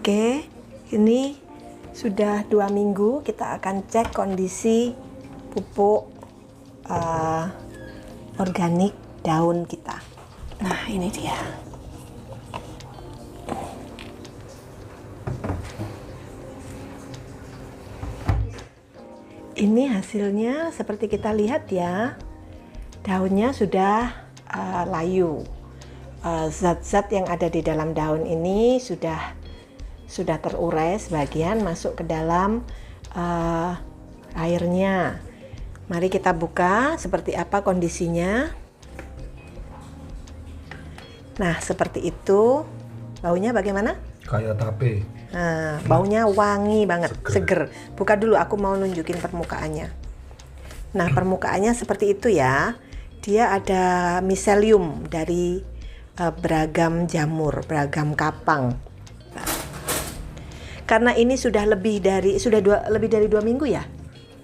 Oke, ini sudah 2 minggu kita akan cek kondisi pupuk organik daun kita. Nah, ini dia. Ini hasilnya seperti kita lihat ya. Daunnya sudah layu. Zat-zat yang ada di dalam daun ini sudah terurai sebagian masuk ke dalam airnya. Mari kita buka seperti apa kondisinya. Nah, seperti itu. Baunya bagaimana? Kayak tape. Nah, baunya wangi banget, seger. Buka dulu, aku mau nunjukin permukaannya. Nah, permukaannya seperti itu ya. Dia ada miselium dari beragam jamur, beragam kapang. Karena ini sudah lebih dari 2 minggu ya?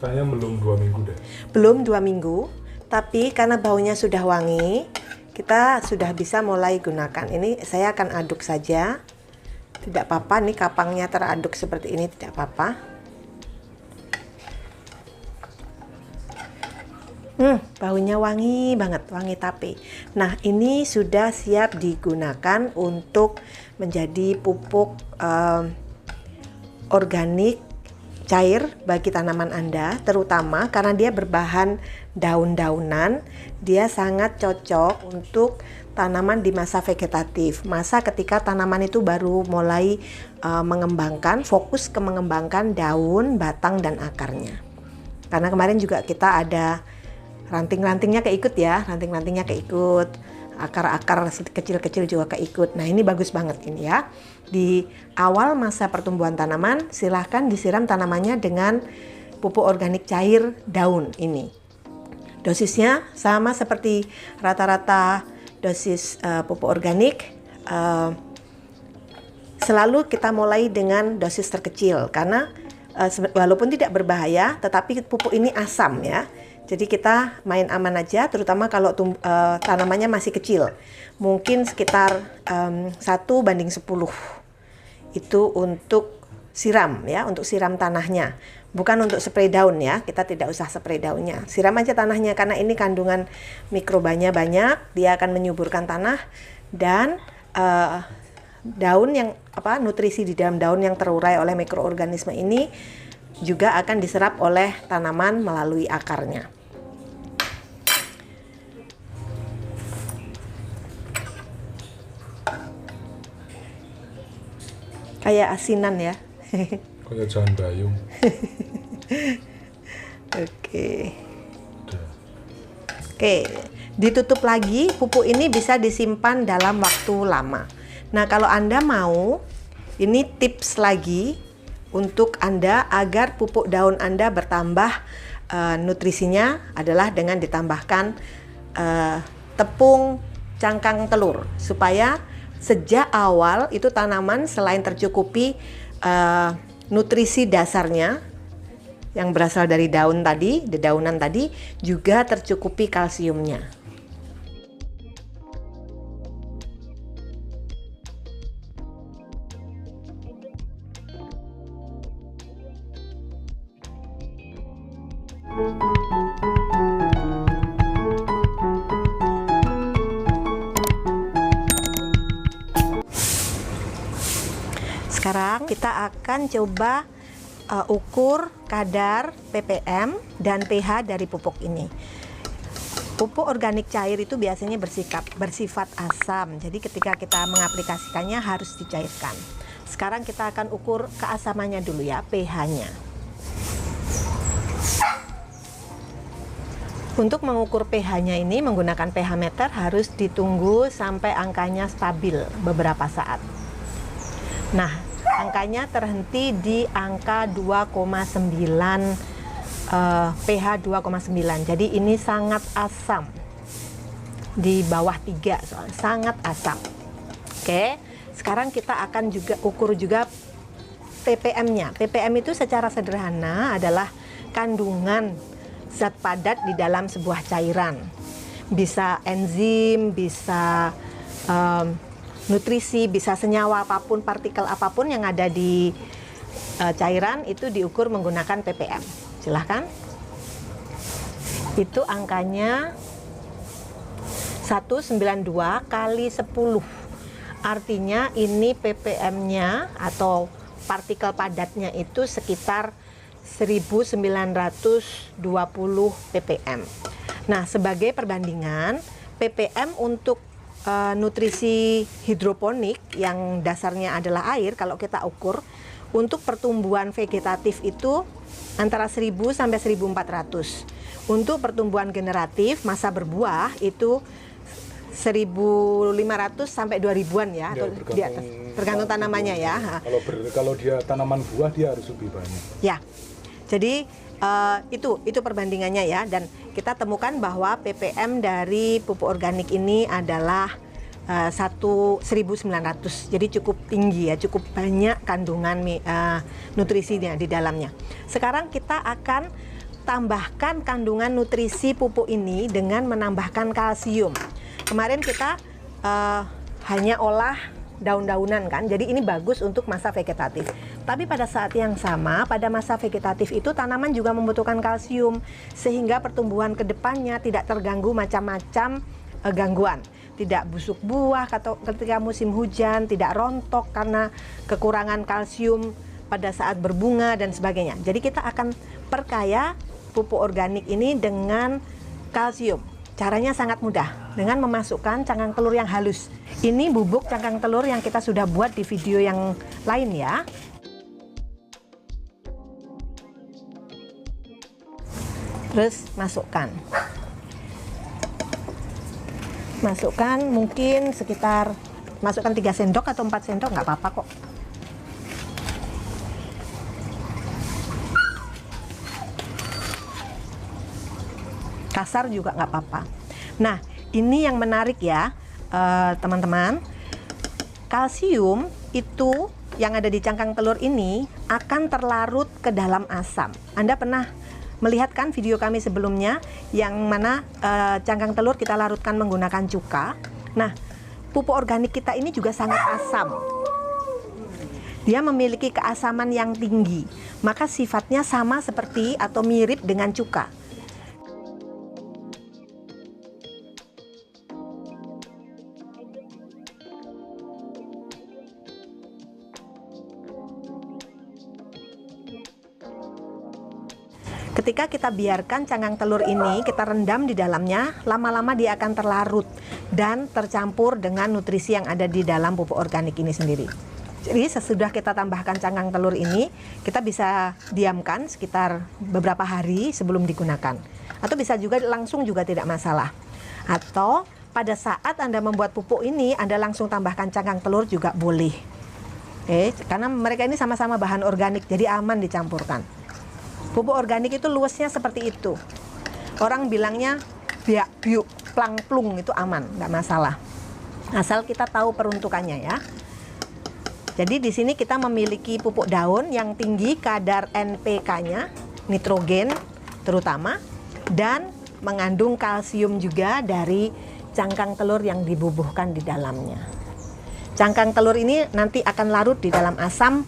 Kayaknya belum 2 minggu deh. Belum 2 minggu, tapi karena baunya sudah wangi, kita sudah bisa mulai gunakan. Ini saya akan aduk saja. Tidak apa-apa, nih kapangnya teraduk seperti ini, tidak apa-apa. Baunya wangi banget, wangi tape. Nah, ini sudah siap digunakan untuk menjadi pupuk organik cair bagi tanaman Anda, terutama karena dia berbahan daun-daunan. Dia sangat cocok untuk tanaman di masa vegetatif, masa ketika tanaman itu baru mulai mengembangkan, fokus ke mengembangkan daun, batang, dan akarnya. Karena kemarin juga kita ada ranting-rantingnya keikut ya, ranting-rantingnya keikut, akar-akar kecil-kecil juga keikut. Nah, ini bagus banget ini ya. Di awal masa pertumbuhan tanaman, silahkan disiram tanamannya dengan pupuk organik cair daun ini. Dosisnya sama seperti rata-rata dosis pupuk organik. Selalu kita mulai dengan dosis terkecil karena walaupun tidak berbahaya, tetapi pupuk ini asam ya. Jadi kita main aman aja, terutama kalau tanamannya masih kecil. Mungkin sekitar 1:10. Itu untuk siram ya, untuk siram tanahnya. Bukan untuk spray daun ya, kita tidak usah spray daunnya. Siram aja tanahnya karena ini kandungan mikrobanya banyak, dia akan menyuburkan tanah dan daun yang nutrisi di dalam daun yang terurai oleh mikroorganisme ini juga akan diserap oleh tanaman melalui akarnya. Kayak asinan ya. Kayak jalan bayung. Oke, ditutup lagi. Pupuk ini bisa disimpan dalam waktu lama. Nah, kalau Anda mau, ini tips lagi untuk Anda agar pupuk daun Anda bertambah nutrisinya adalah dengan ditambahkan tepung cangkang telur, supaya sejak awal itu tanaman selain tercukupi nutrisi dasarnya yang berasal dari daun tadi, dedaunan tadi, juga tercukupi kalsiumnya. Sekarang kita akan coba ukur kadar ppm dan pH dari pupuk ini. Pupuk organik cair itu biasanya bersifat asam, jadi ketika kita mengaplikasikannya harus dicairkan. Sekarang kita akan ukur keasamannya dulu ya, pH-nya. Untuk mengukur pH-nya ini menggunakan pH meter harus ditunggu sampai angkanya stabil beberapa saat. Nah, angkanya terhenti di angka 2,9, pH 2,9. Jadi ini sangat asam. Di bawah 3 soalnya, sangat asam. Oke, sekarang kita akan juga ukur juga ppm-nya. ppm itu secara sederhana adalah kandungan zat padat di dalam sebuah cairan. Bisa enzim, bisa nutrisi, bisa senyawa apapun, partikel apapun yang ada di cairan itu diukur menggunakan ppm. Silahkan. Itu angkanya 192 kali 10. Artinya ini ppm-nya atau partikel padatnya itu sekitar 1920 ppm. Nah, sebagai perbandingan, ppm untuk nutrisi hidroponik yang dasarnya adalah air, kalau kita ukur untuk pertumbuhan vegetatif itu antara 1000 sampai 1400. Untuk pertumbuhan generatif masa berbuah itu 1.500 sampai 2.000-an ya, atau di atas, tergantung tanamannya ya. Kalau dia tanaman buah dia harus lebih banyak. Ya, jadi itu perbandingannya ya, dan kita temukan bahwa ppm dari pupuk organik ini adalah 1.900, jadi cukup tinggi ya, cukup banyak kandungan nutrisinya di dalamnya. Sekarang kita akan tambahkan kandungan nutrisi pupuk ini dengan menambahkan kalsium. Kemarin kita hanya olah daun-daunan kan, jadi ini bagus untuk masa vegetatif. Tapi pada saat yang sama, pada masa vegetatif itu tanaman juga membutuhkan kalsium, sehingga pertumbuhan kedepannya tidak terganggu macam-macam gangguan. Tidak busuk buah ketika musim hujan, tidak rontok karena kekurangan kalsium pada saat berbunga dan sebagainya. Jadi kita akan perkaya pupuk organik ini dengan kalsium. Caranya sangat mudah, dengan memasukkan cangkang telur yang halus. Ini bubuk cangkang telur yang kita sudah buat di video yang lain ya. Terus masukkan mungkin sekitar, masukkan 3 sendok atau 4 sendok, nggak apa-apa kok. Kasar juga nggak apa-apa. Nah, ini yang menarik ya teman-teman. Kalsium itu yang ada di cangkang telur ini akan terlarut ke dalam asam. Anda pernah melihat kan video kami sebelumnya yang mana cangkang telur kita larutkan menggunakan cuka. Nah, pupuk organik kita ini juga sangat asam. Dia memiliki keasaman yang tinggi, maka sifatnya sama seperti atau mirip dengan cuka. Ketika kita biarkan cangkang telur ini, kita rendam di dalamnya, lama-lama dia akan terlarut dan tercampur dengan nutrisi yang ada di dalam pupuk organik ini sendiri. Jadi sesudah kita tambahkan cangkang telur ini, kita bisa diamkan sekitar beberapa hari sebelum digunakan. Atau bisa juga langsung juga tidak masalah. Atau pada saat Anda membuat pupuk ini, Anda langsung tambahkan cangkang telur juga boleh. Karena mereka ini sama-sama bahan organik, jadi aman dicampurkan. Pupuk organik itu luasnya seperti itu. Orang bilangnya biak, biuk, plang, plung, itu aman, nggak masalah. Asal kita tahu peruntukannya ya. Jadi di sini kita memiliki pupuk daun yang tinggi kadar NPK-nya, nitrogen terutama, dan mengandung kalsium juga dari cangkang telur yang dibubuhkan di dalamnya. Cangkang telur ini nanti akan larut di dalam asam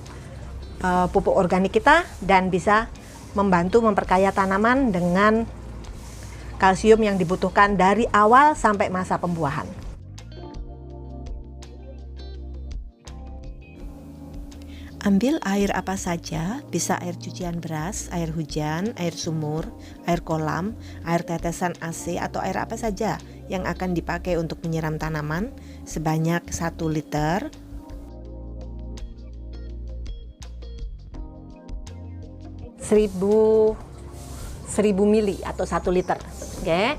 pupuk organik kita dan bisa membantu memperkaya tanaman dengan kalsium yang dibutuhkan dari awal sampai masa pembuahan. Ambil air apa saja, bisa air cucian beras, air hujan, air sumur, air kolam, air tetesan AC atau air apa saja yang akan dipakai untuk menyiram tanaman sebanyak 1 liter. 1000 mili atau 1 liter. Oke.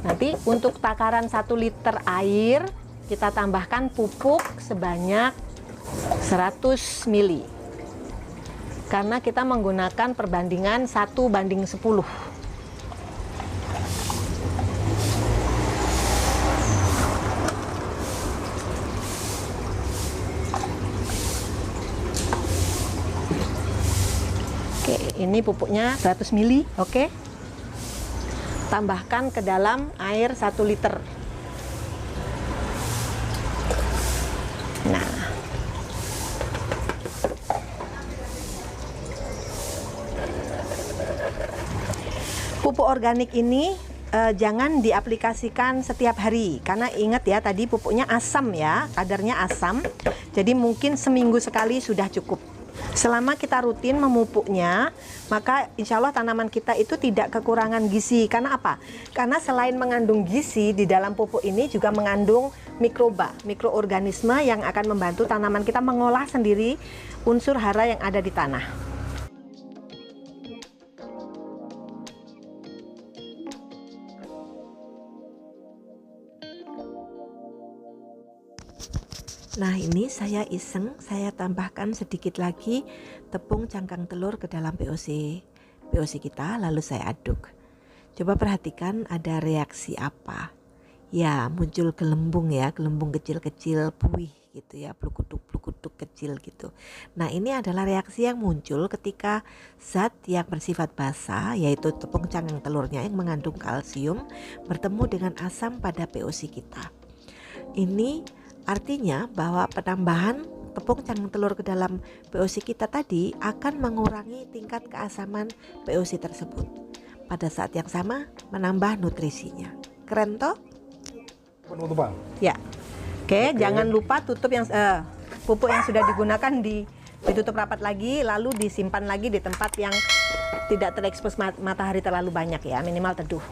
Nanti untuk takaran 1 liter air kita tambahkan pupuk sebanyak 100 mili. Karena kita menggunakan perbandingan 1:10. Ini pupuknya 100 mili, oke. Tambahkan ke dalam air 1 liter. Pupuk organik ini jangan diaplikasikan setiap hari, karena ingat ya tadi pupuknya asam ya, kadarnya asam. Jadi mungkin seminggu sekali sudah cukup. Selama kita rutin memupuknya, maka insya Allah tanaman kita itu tidak kekurangan gizi. Karena apa? Karena selain mengandung gizi, di dalam pupuk ini juga mengandung mikroba, mikroorganisme yang akan membantu tanaman kita mengolah sendiri unsur hara yang ada di tanah. Nah, ini saya iseng, saya tambahkan sedikit lagi tepung cangkang telur ke dalam POC kita, lalu saya aduk. Coba perhatikan ada reaksi apa. Ya, muncul gelembung ya, gelembung kecil-kecil buih gitu ya, plukutuk kecil gitu. Nah, ini adalah reaksi yang muncul ketika zat yang bersifat basa, yaitu tepung cangkang telurnya yang mengandung kalsium, bertemu dengan asam pada POC kita. Ini artinya bahwa penambahan tepung cangkang telur ke dalam POC kita tadi akan mengurangi tingkat keasaman POC tersebut. Pada saat yang sama menambah nutrisinya. Keren toh? Penutupan. Ya. Oke, jangan lupa tutup yang pupuk yang sudah digunakan ditutup rapat lagi, lalu disimpan lagi di tempat yang tidak terekspos matahari terlalu banyak ya, minimal teduh.